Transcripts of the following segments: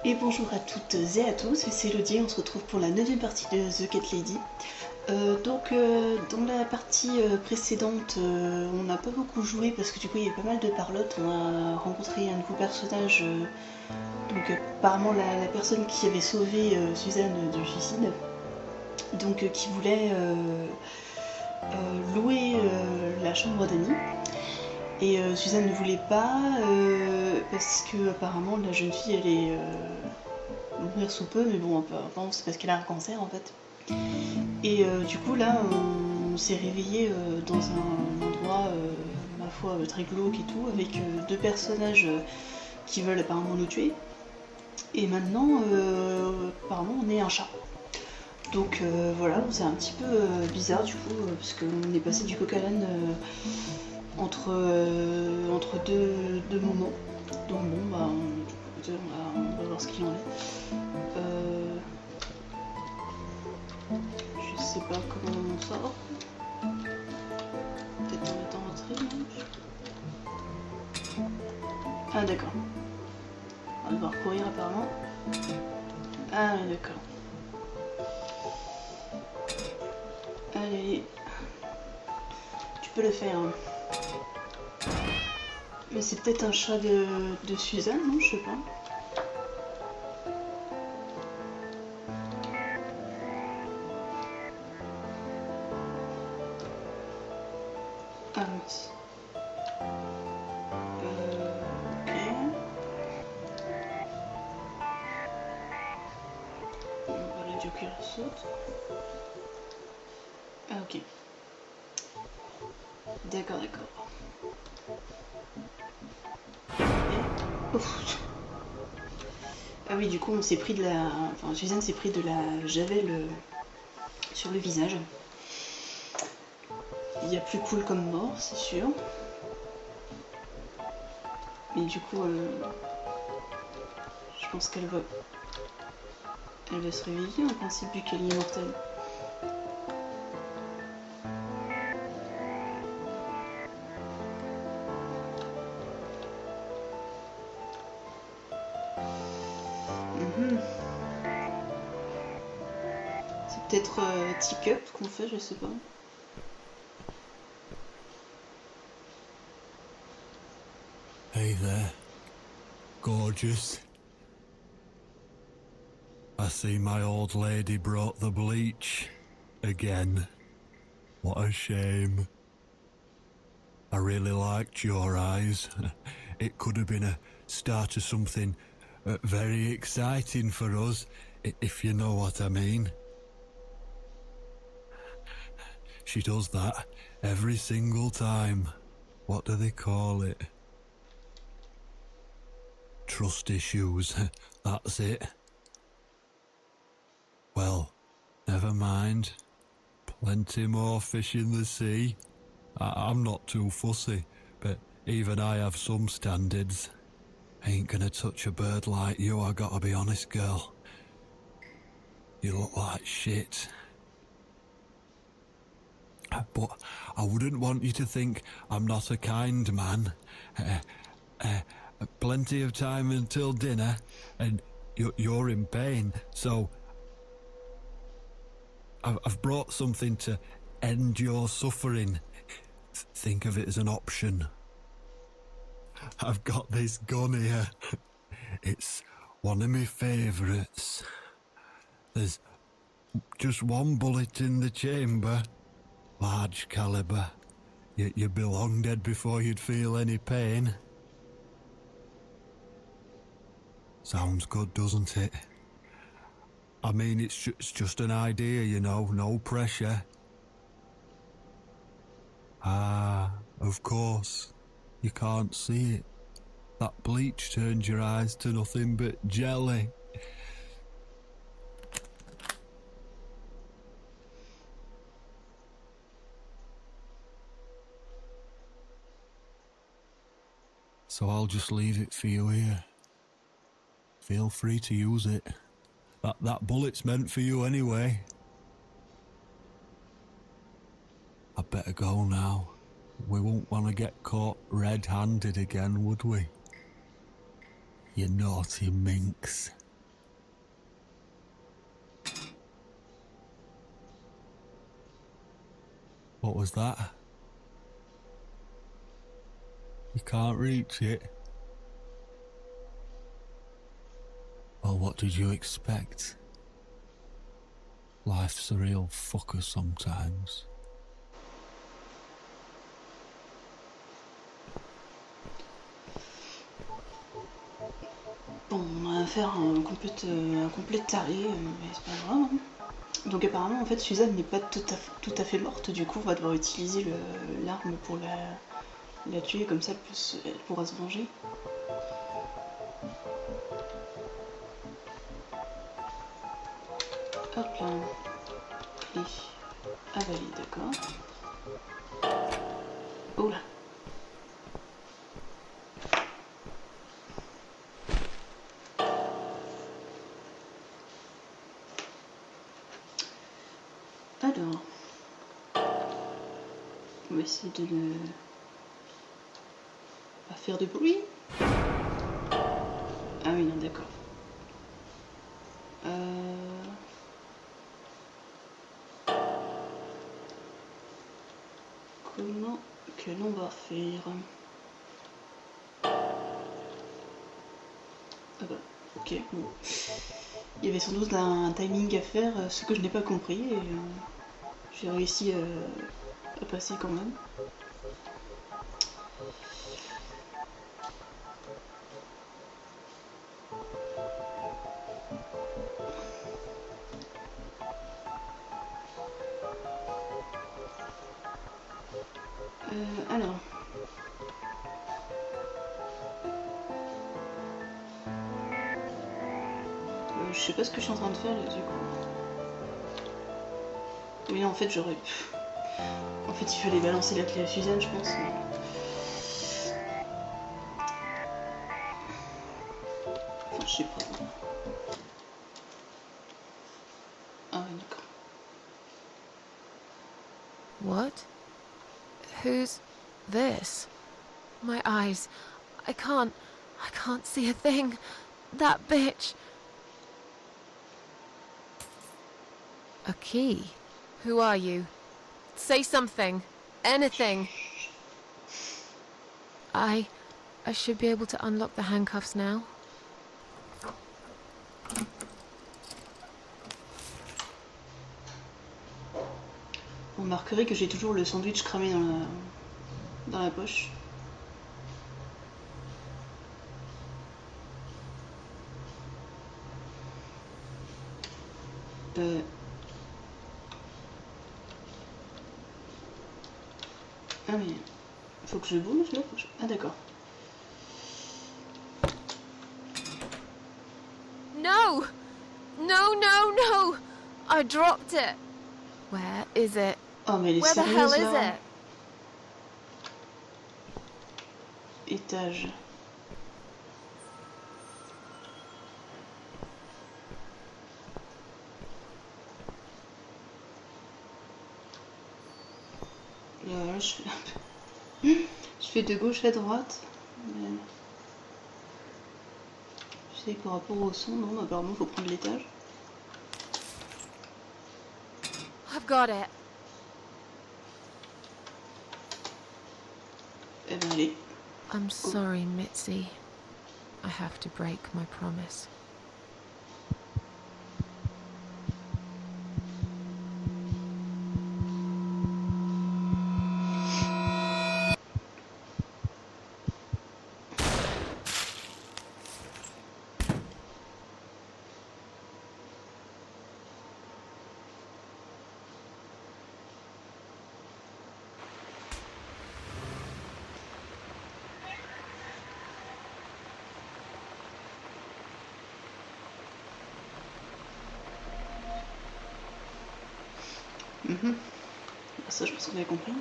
Et bonjour à toutes et à tous, c'est Elodie, on se retrouve pour la 9ème partie de The Cat Lady. Dans la partie précédente, on n'a pas beaucoup joué parce que du coup il y avait pas mal de parlottes. On a rencontré un nouveau personnage, apparemment la personne qui avait sauvé Suzanne du suicide, qui voulait louer la chambre d'Annie. Et Suzanne ne voulait pas parce que apparemment la jeune fille allait mourir sous peu, mais bon, apparemment c'est parce qu'elle a un cancer en fait. Et du coup là on s'est réveillé dans un endroit ma foi très glauque et tout, avec deux personnages qui veulent apparemment nous tuer. Et maintenant apparemment on est un chat. Donc voilà, c'est un petit peu bizarre du coup, parce qu'on est passé du coq à l'âne entre deux moments. Donc bon, bah, on va voir ce qu'il en est. Je sais pas comment on sort. Peut-être en mettant rentrer. Ah d'accord. On va devoir courir apparemment. Ah oui, d'accord. Allez. Tu peux le faire. Hein. Mais c'est peut-être un chat de Suzanne, non? Je sais pas. Ah mince. Ok. On va la dire qu'elle saute. Ah ok. D'accord. Ouf. Ah oui, du coup, on s'est pris de la... Enfin, Suzanne s'est pris de la javel sur le visage. Il y a plus cool comme mort, c'est sûr. Mais du coup, je pense qu'elle va... Elle va se réveiller en principe, vu qu'elle est immortelle. C'est peut-être tick-up qu'on fait, je sais pas. Hey there, gorgeous. I see my old lady brought the bleach again. What a shame. I really liked your eyes. It could have been a start of something very exciting for us, if you know what I mean. She does that every single time. What do they call it? Trust issues, that's it. Well, never mind. Plenty more fish in the sea. I'm not too fussy, but even I have some standards. Ain't gonna touch a bird like you, I gotta be honest, girl. You look like shit. But I wouldn't want you to think I'm not a kind man. Plenty of time until dinner, and you're in pain, so I've brought something to end your suffering. Think of it as an option. I've got this gun here. It's one of my favourites. There's just one bullet in the chamber. Large calibre. You'd be long dead before you'd feel any pain. Sounds good, doesn't it? I mean, it's just an idea, you know, no pressure. Ah, of course. You can't see it. That bleach turns your eyes to nothing but jelly. So I'll just leave it for you here. Feel free to use it. That bullet's meant for you anyway. I'd better go now. We won't want to get caught red-handed again, would we? You naughty minx. What was that? You can't reach it? Well, what did you expect? Life's a real fucker sometimes. Bon, on a affaire à un complet taré, mais c'est pas grave. Hein. Donc apparemment, en fait, Suzanne n'est pas tout à fait morte, du coup, on va devoir utiliser l'arme pour la tuer, comme ça elle pourra se venger. Hop là. Clé. Avalée, d'accord. Oh là. Alors. On va essayer de ne pas faire de bruit. Ah oui, non, d'accord. Comment que l'on va faire? Ah bah, ok, bon. Il y avait sans doute un timing à faire, ce que je n'ai pas compris, et j'ai réussi à passer quand même. Alors. Je sais pas ce que je suis en train de faire là du coup. Oui, en fait j'aurais. En fait il fallait balancer la clé à Suzanne, je pense. Mais... Enfin, je sais pas. Ah oui, d'accord. What? Who's this? My eyes. I can't see a thing. That bitch. A key? Who are you? Say something. Anything. I should be able to unlock the handcuffs now. Vous remarquerez que j'ai toujours le sandwich cramé dans la poche. Ah mais... Faut que je bouge là? Ah d'accord. No! No, no, no! I dropped it. Where is it? Oh mais elle est Where the hell sérieuse is là. it? Étage. Là, je fais de gauche à droite. Mais... Je sais que par rapport au son, non, apparemment il faut prendre l'étage. I've got it. Eh ben allez. I'm sorry, Mitzi. I have to break my promise. Ça, je pense qu'on avait compris.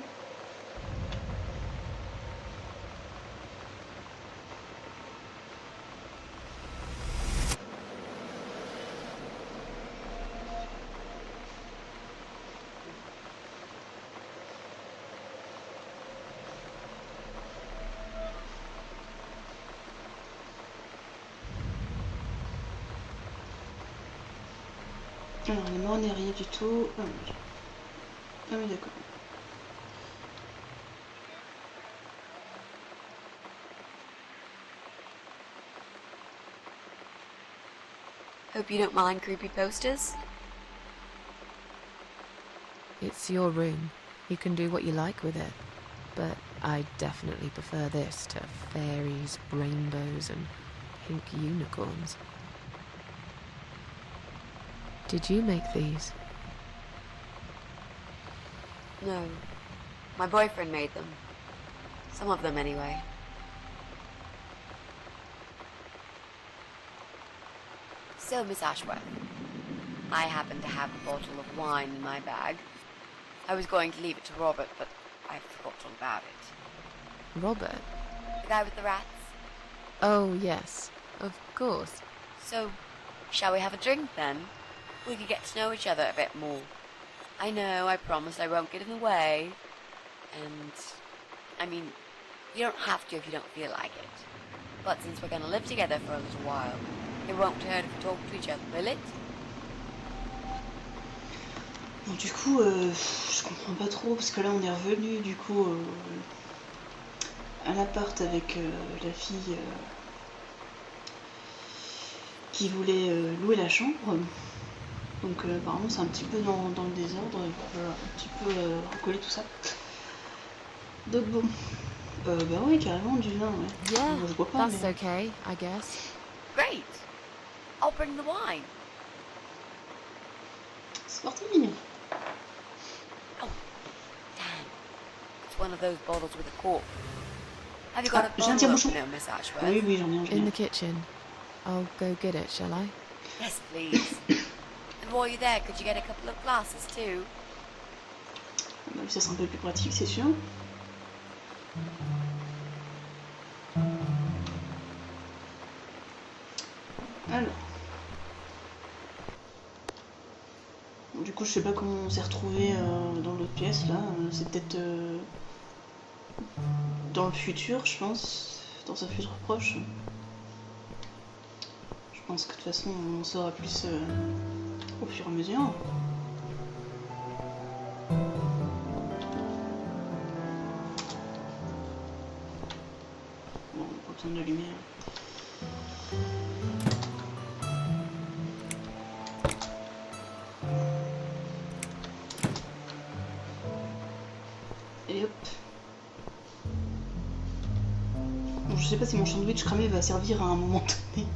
Alors, les morts n'est rien du tout. Ah oui, d'accord. Hope you don't mind creepy posters. It's your room. You can do what you like with it. But I definitely prefer this to fairies, rainbows, and pink unicorns. Did you make these? No. My boyfriend made them. Some of them, anyway. So, Miss Ashworth, I happen to have a bottle of wine in my bag. I was going to leave it to Robert, but I forgot all about it. Robert? The guy with the rats? Oh, yes. Of course. So, shall we have a drink, then? We could get to know each other a bit more. I know, I promise I won't get in the way. And, I mean, you don't have to if you don't feel like it. But since we're going to live together for a little while, it won't hurt if we talk to each other, will it? Bon, du coup, je comprends pas trop, parce que là on est revenu du coup à l'appart avec la fille qui voulait louer la chambre. Donc apparemment c'est un petit peu dans le désordre, il va falloir un petit peu recoller tout ça. Donc bon, bah oui carrément du vin, ouais. Yeah, bon, je bois pas, that's mais... okay, I guess. Great! I'll bring the wine. C'est parti. Oh, damn. It's one of those bottles with a cork. Have you got a j'ai un bottle tire-bouchon. opener, Miss Ashworth? Oui, oui, j'en ai In un. the kitchen. I'll go get it, shall I? Yes, please. And while you're there, could you get a couple of glasses too? Bah, ça sera un peu plus pratique, c'est sûr. Alors. Bon, du coup, je sais pas comment on s'est retrouvé dans l'autre pièce là. C'est peut-être dans le futur, je pense. Dans un futur proche. Je pense que de toute façon, on saura plus au fur et à mesure. Bon, pas besoin de la lumière. Et hop. Bon, je sais pas si mon sandwich cramé va servir à un moment donné.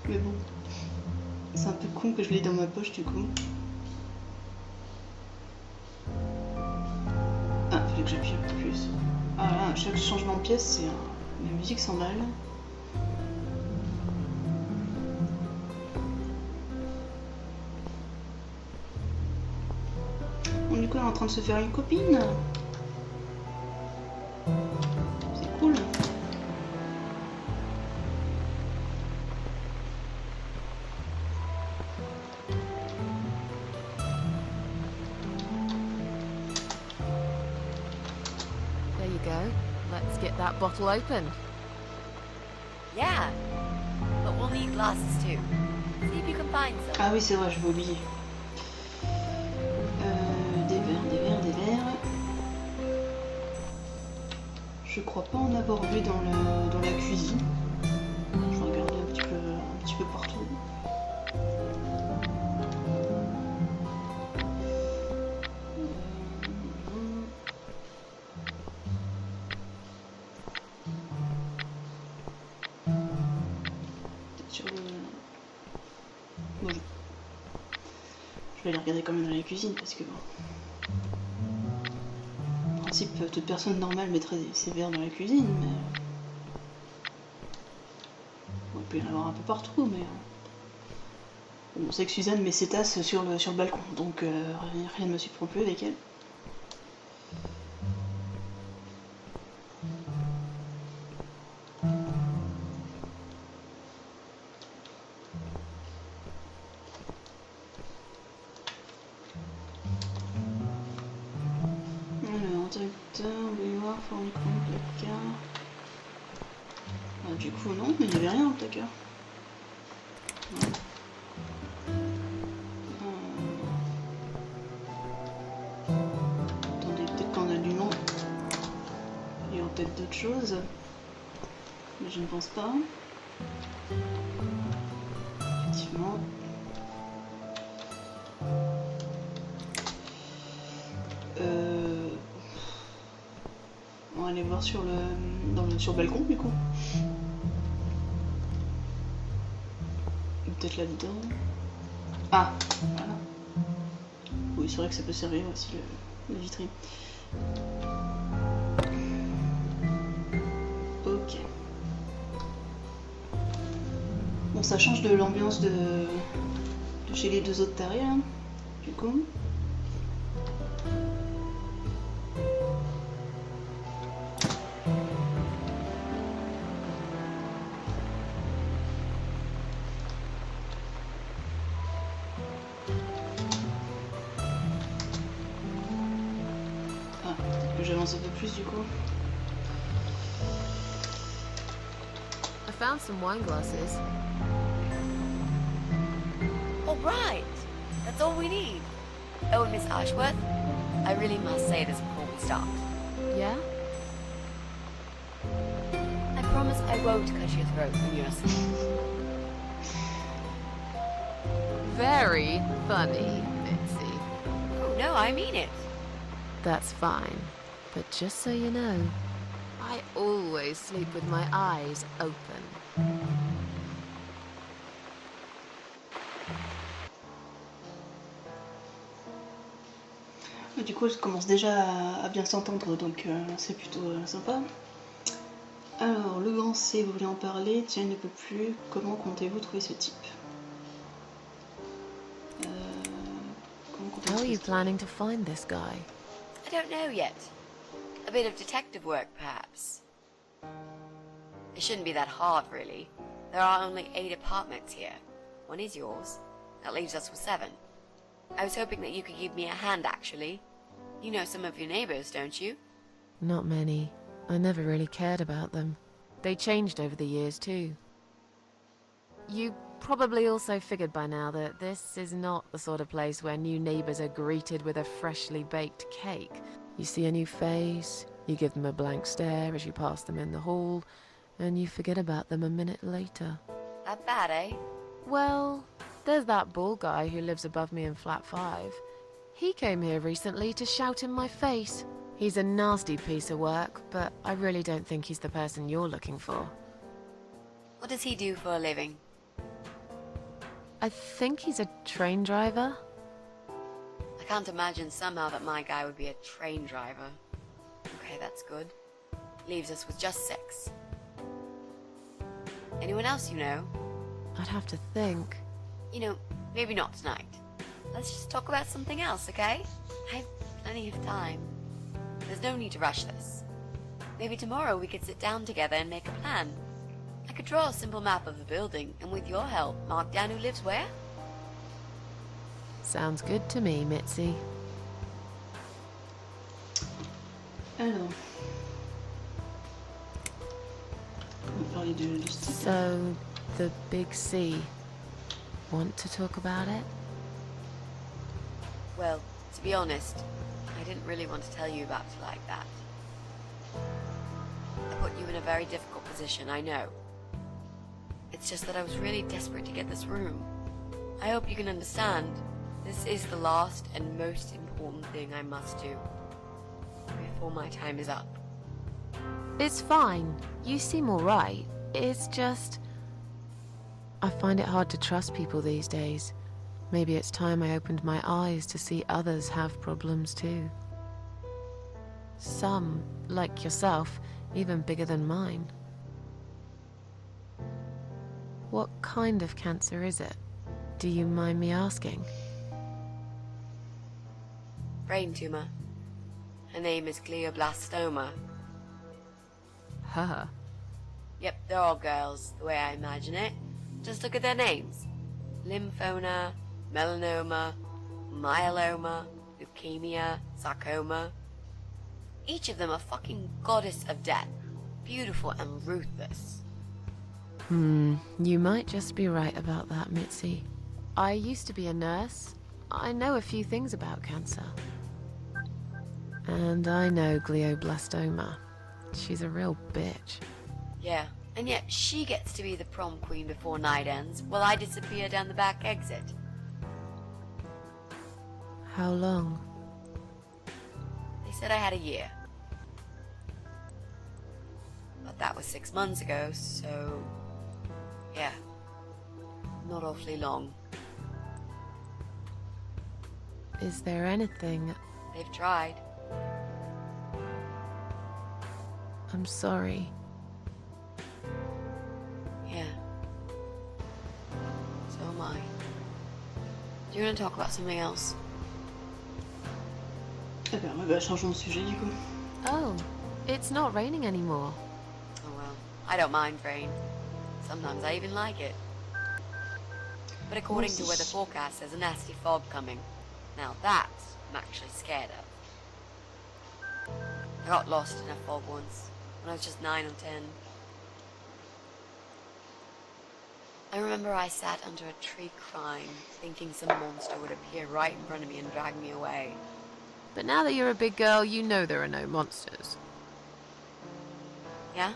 Mais bon. C'est un peu con que je l'ai dans ma poche du coup. Ah, fallait que j'appuie un peu plus. Ah là, à chaque changement de pièce, c'est la musique s'emballe. Bon, du coup, elle est en train de se faire une copine. C'est cool. There you go. Let's get that bottle open. Yeah. But we'll need glasses too. See if you can find some. Ah oui, c'est vrai, je vais oublier. Des verres. Je crois pas en avoir vu dans la cuisine. Je vais regarder un petit peu partout. Peut-être sur le... Bon, je vais aller regarder quand même dans la cuisine parce que bon... En principe, toute personne normale mettrait ses verres dans la cuisine, mais... Bon, il peut y en avoir un peu partout, mais... Bon, on sait que Suzanne met ses tasses sur le balcon, donc rien ne me surprend plus avec elle. Alors, interrupteur, bouilloire, fournicon, placard... Ah, du coup, non, mais il n'y avait rien dans le placard. Ouais. Attendez, peut-être qu'en allumant, il y aura peut-être d'autres choses. Mais je ne pense pas. Effectivement. directement. On va aller voir sur le balcon du coup. Peut-être là-dedans. Ah, voilà. Oui, c'est vrai que ça peut servir aussi la vitrine. Ok. Bon, ça change de l'ambiance de chez les deux autres tarés, hein, du coup. Ah, peut-être que j'avance un peu plus du coup. I found some wine glasses. All right, that's all we need. Oh, and Miss Ashworth, I really must say this before we start. Yeah? I promise I won't cut your throat when you're asleep. Very funny, Mitzi. Oh, no, I mean it. That's fine. But just so you know, I always sleep with my eyes open. Du coup, je commence déjà à bien s'entendre, donc c'est plutôt sympa. Alors, le grand C, vous voulez en parler? Tiens, il ne peut plus. Comment comptez-vous trouver ce type? Comment comptez-vous How are trouver you ce type? planning to find this guy? I don't know yet. A bit of detective work, perhaps. It shouldn't be that hard, really. There are only 8 apartments here. One is yours. That leaves us with 7. I was hoping that you could give me a hand, actually. You know some of your neighbors, don't you? Not many. I never really cared about them. They changed over the years, too. You probably also figured by now that this is not the sort of place where new neighbors are greeted with a freshly baked cake. You see a new face, you give them a blank stare as you pass them in the hall, and you forget about them a minute later. That bad, eh? Well, there's that bald guy who lives above me in flat 5. He came here recently to shout in my face. He's a nasty piece of work, but I really don't think he's the person you're looking for. What does he do for a living? I think he's a train driver. I can't imagine somehow that my guy would be a train driver. Okay, that's good. Leaves us with just 6. Anyone else you know? I'd have to think. You know, maybe not tonight. Let's just talk about something else, okay? I have plenty of time. There's no need to rush this. Maybe tomorrow we could sit down together and make a plan. I could draw a simple map of the building, and with your help, mark down who lives where. Sounds good to me, Mitzi. Alors. On va parler de ce type. So, the big C. Want to talk about it? Well, to be honest, I didn't really want to tell you about it like that. I put you in a very difficult position, I know. It's just that I was really desperate to get this room. I hope you can understand. This is the last and most important thing I must do before my time is up. It's fine. You seem alright. It's just... I find it hard to trust people these days. Maybe it's time I opened my eyes to see others have problems too. Some, like yourself, even bigger than mine. What kind of cancer is it? Do you mind me asking? Brain tumor. Her name is glioblastoma. Her? Yep, they're all girls, the way I imagine it. Just look at their names. Lymphoma, melanoma, myeloma, leukemia, sarcoma. Each of them a fucking goddess of death. Beautiful and ruthless. You might just be right about that, Mitzi. I used to be a nurse. I know a few things about cancer. And I know glioblastoma. She's a real bitch. Yeah, And yet she gets to be the prom queen before night ends, while I disappear down the back exit. How long? They said I had a year. But that was 6 months ago, so... yeah. Not awfully long. Is there anything... They've tried. I'm sorry. Yeah. So am I. Do you want to talk about something else? Eh ben, ouais, bah, changeons de sujet du coup. Oh, it's not raining anymore. Oh well, I don't mind rain. Sometimes I even like it. But according to weather forecast, there's a nasty fog coming. Now that I'm actually scared of. I got lost in a fog once, when I was just 9 or 10. I remember I sat under a tree crying, thinking some monster would appear right in front of me and drag me away. But now that you're a big girl, you know there are no monsters. Yeah?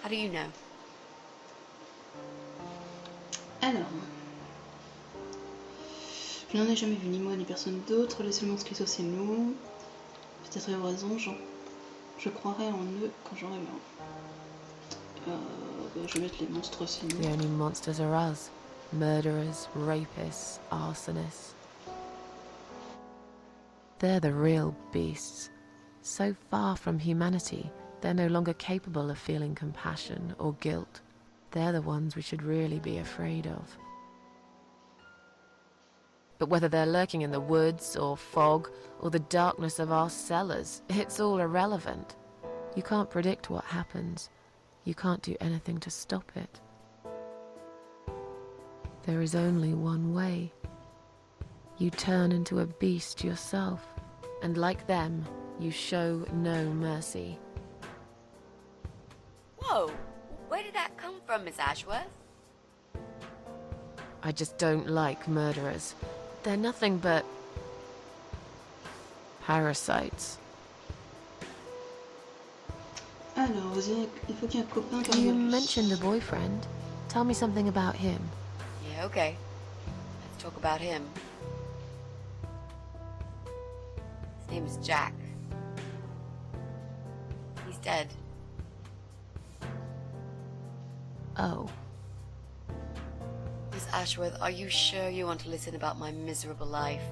How do you know? Alors, je n'en ai jamais vu ni moi ni personne d'autre. Les seuls monstres qui soient c'est nous. Peut-être avoir raison, je croirais en eux quand j'aurai marre. Je vais mettre les monstres c'est nous. The only monsters are us. Murderers, rapists, arsonists. They're the real beasts. So far from humanity, they're no longer capable of feeling compassion or guilt. They're the ones we should really be afraid of. But whether they're lurking in the woods or fog or the darkness of our cellars, it's all irrelevant. You can't predict what happens. You can't do anything to stop it. There is only one way. You turn into a beast yourself, and like them, you show no mercy. Whoa! Where did that come from, Miss Ashworth? I just don't like murderers. They're nothing but... parasites. Alors, il faut qu'il y ait un copain comme You lui. mentioned a boyfriend. Tell me something about him. Yeah, okay. Let's talk about him. His name is Jack. He's dead. Oh. Miss Ashworth, are you sure you want to listen about my miserable life?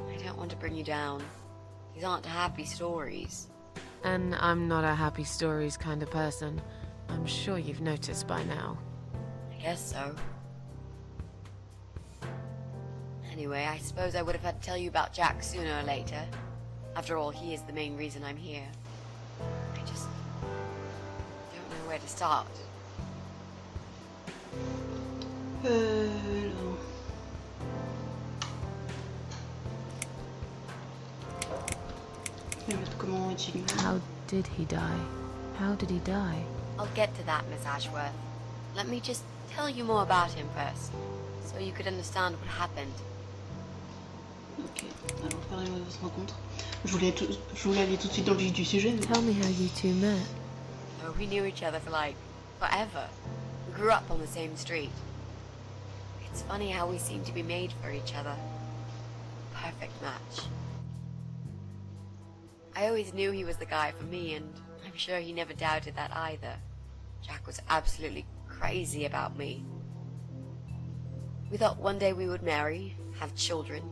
I don't want to bring you down. These aren't happy stories. And I'm not a happy stories kind of person. I'm sure you've noticed by now. I guess so. Anyway, I suppose I would have had to tell you about Jack sooner or later. After all, he is the main reason I'm here. I just don't know where to start. Alors... Je vais mettre comment est-il. How did he die? How did he die? I'll get to that, Miss Ashworth. Let me just tell you more about him first, so you could understand what happened. Ok, alors parlez-moi de votre rencontre. Je voulais aller tout de suite dans le vif du sujet. Mais... Tell me how you two met. Oh, we knew each other for like forever. We grew up on the same street. It's funny how we seem to be made for each other. Perfect match. I always knew he was the guy for me, and I'm sure he never doubted that either. Jack was absolutely crazy about me. We thought one day we would marry, have children,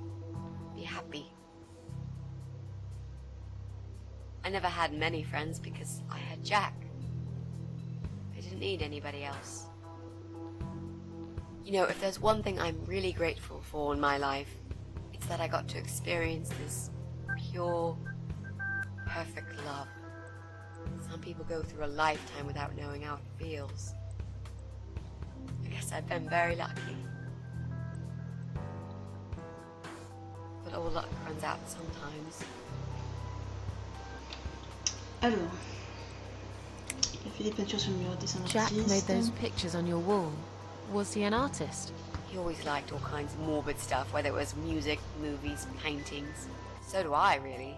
be happy. I never had many friends because I had Jack. I didn't need anybody else. You know, if there's one thing I'm really grateful for in my life, it's that I got to experience this pure, perfect love. Some people go through a lifetime without knowing how it feels. I guess I've been very lucky. But all luck runs out sometimes. Alors... Il a fait des peintures sur le mur, dessin Jack d'artiste. made those pictures on your wall. Was he an artist? He always liked all kinds of morbid stuff, whether it was music, movies, paintings. So do I, really.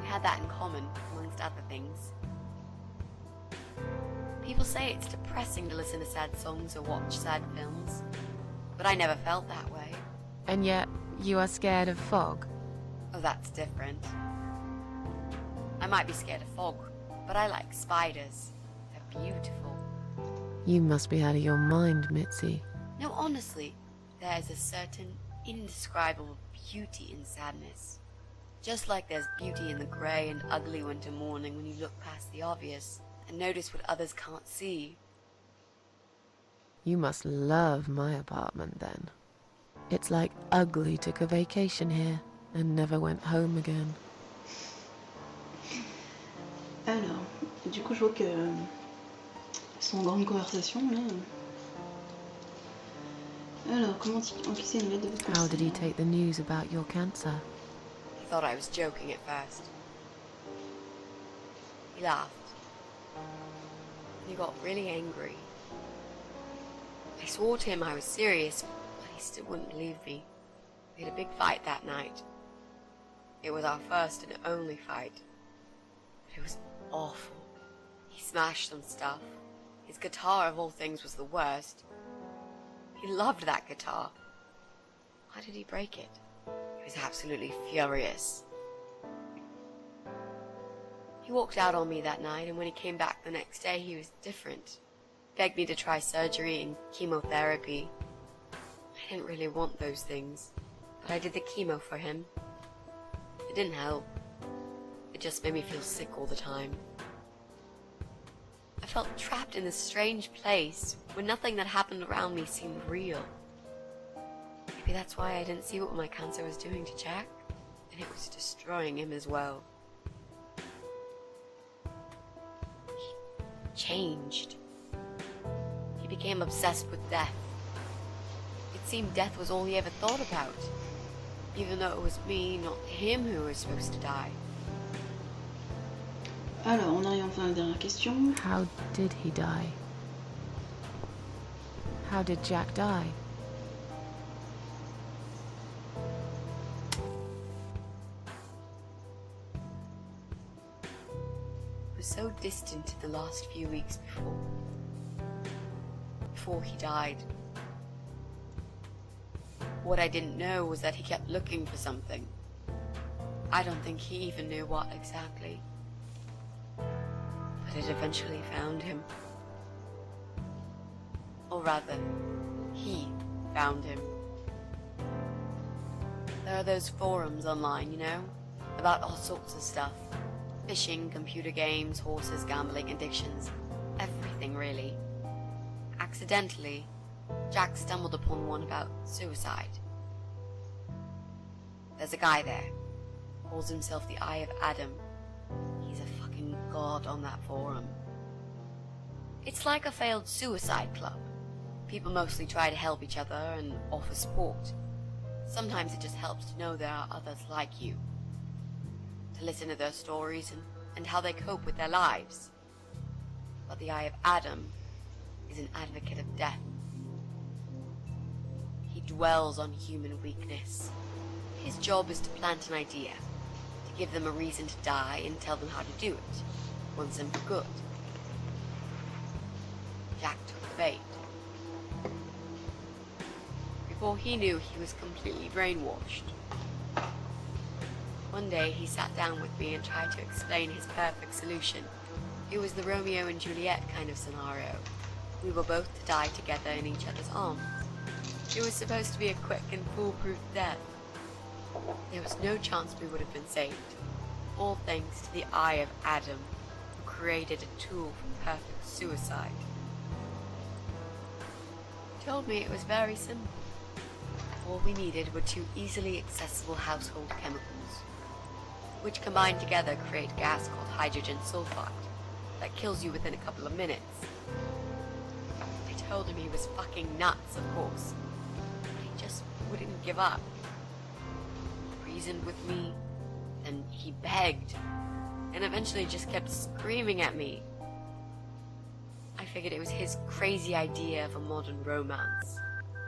We had that in common, amongst other things. People say it's depressing to listen to sad songs or watch sad films, but I never felt that way. And yet, you are scared of fog? Oh, that's different. I might be scared of fog, but I like spiders. They're beautiful. You must be out of your mind, Mitzi. No, honestly, there is a certain indescribable beauty in sadness. Just like there's beauty in the grey and ugly winter morning when you look past the obvious and notice what others can't see. You must love my apartment then. It's like Ugly took a vacation here and never went home again. Alors, du coup, je vois que ils sont en grande conversation là. Alors, comment encaisser une lettre de votre How did he conseil? take the news about your cancer? He thought I was joking at first. He laughed. And he got really angry. I swore to him I was serious, but he still wouldn't believe me. We had a big fight that night. It was our first and only fight. But it was awful. He smashed some stuff. His guitar, of all things, was the worst. He loved that guitar. Why did he break it? He was absolutely furious. He walked out on me that night, and when he came back the next day, he was different. Begged me to try surgery and chemotherapy. I didn't really want those things, but I did the chemo for him. It didn't help. It just made me feel sick all the time. I felt trapped in this strange place where nothing that happened around me seemed real. Maybe that's why I didn't see what my cancer was doing to Jack, and it was destroying him as well. He changed. He became obsessed with death. It seemed death was all he ever thought about, even though it was me, not him, who was supposed to die. Alors, on arrive enfin à la dernière question. How did he die? How did Jack die? It was so distant in the last few weeks before he died. What I didn't know was that he kept looking for something. I don't think he even knew what exactly. But it eventually found him. Or rather, he found him. There are those forums online, you know, about all sorts of stuff. Fishing, computer games, horses, gambling, addictions. Everything, really. Accidentally, Jack stumbled upon one about suicide. There's a guy there. Calls himself the Eye of Adam. He's a fucking god on that forum. It's like a failed suicide club. People mostly try to help each other and offer support. Sometimes it just helps to know there are others like you. To listen to their stories and how they cope with their lives. But the Eye of Adam is an advocate of death. He dwells on human weakness. His job is to plant an idea, to give them a reason to die and tell them how to do it, once and for good. Jack took the bait. Before he knew, he was completely brainwashed. One day he sat down with me and tried to explain his perfect solution. It was the Romeo and Juliet kind of scenario. We were both to die together in each other's arms. It was supposed to be a quick and foolproof death. There was no chance we would have been saved. All thanks to the Eye of Adam, who created a tool for perfect suicide. He told me it was very simple. All we needed were 2 easily accessible household chemicals, which combined together create a gas called hydrogen sulfide that kills you within a couple of minutes. I told him he was fucking nuts, of course, but he just wouldn't give up. He reasoned with me, and he begged, and eventually just kept screaming at me. I figured it was his crazy idea of a modern romance,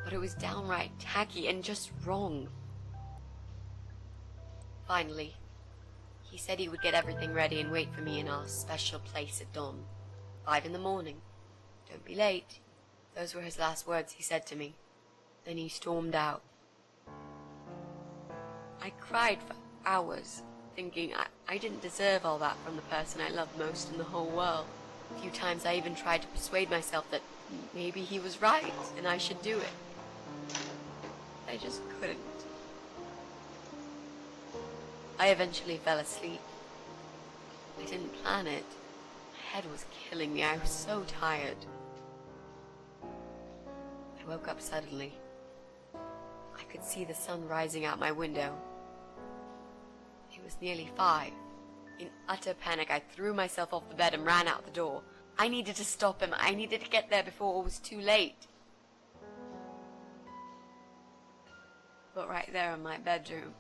but it was downright tacky and just wrong. Finally, he said he would get everything ready and wait for me in our special place at dawn. 5 in the morning. Don't be late. Those were his last words he said to me. Then he stormed out. I cried for hours, thinking I didn't deserve all that from the person I loved most in the whole world. A few times I even tried to persuade myself that maybe he was right and I should do it. I just couldn't. I eventually fell asleep. I didn't plan it. My head was killing me. I was so tired. I woke up suddenly. I could see the sun rising out my window. It was nearly 5. In utter panic, I threw myself off the bed and ran out the door. I needed to stop him. I needed to get there before it was too late. But right there in my bedroom,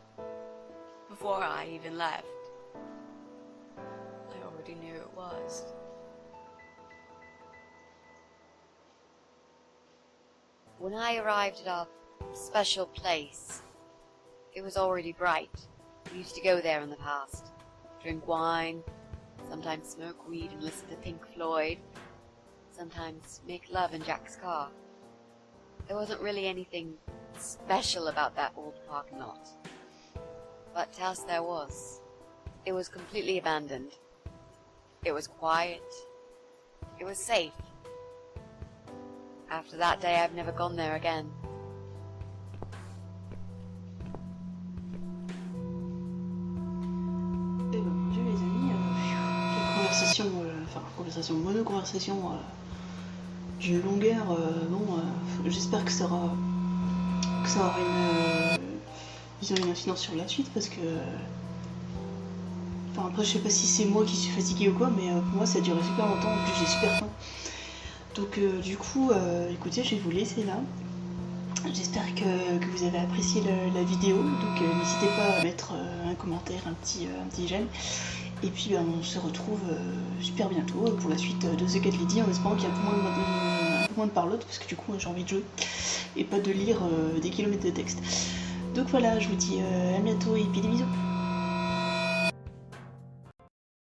before I even left, I already knew it was. When I arrived at our special place, it was already bright. We used to go there in the past, drink wine, sometimes smoke weed and listen to Pink Floyd, sometimes make love in Jack's car. There wasn't really anything special about that old parking lot. But else there was. It was completely abandoned. It was quiet. It was safe. After that day, I've never gone there again. Eh ben, mon Dieu, les amis, quelle conversation, mono-conversation d'une longueur, j'espère que ça aura une incidence sur la suite, parce que... Enfin, après, je sais pas si c'est moi qui suis fatiguée ou quoi, mais pour moi, ça a duré super longtemps, en plus j'ai super faim. Donc du coup, écoutez, je vais vous laisser là. J'espère que vous avez apprécié la vidéo, donc n'hésitez pas à mettre un commentaire, un petit j'aime. Et puis on se retrouve super bientôt pour la suite de The Cat Lady, en espérant qu'il y a un peu moins de parlotte, parce que du coup j'ai envie de jouer et pas de lire des kilomètres de texte. Donc voilà, je vous dis à bientôt et puis des bisous.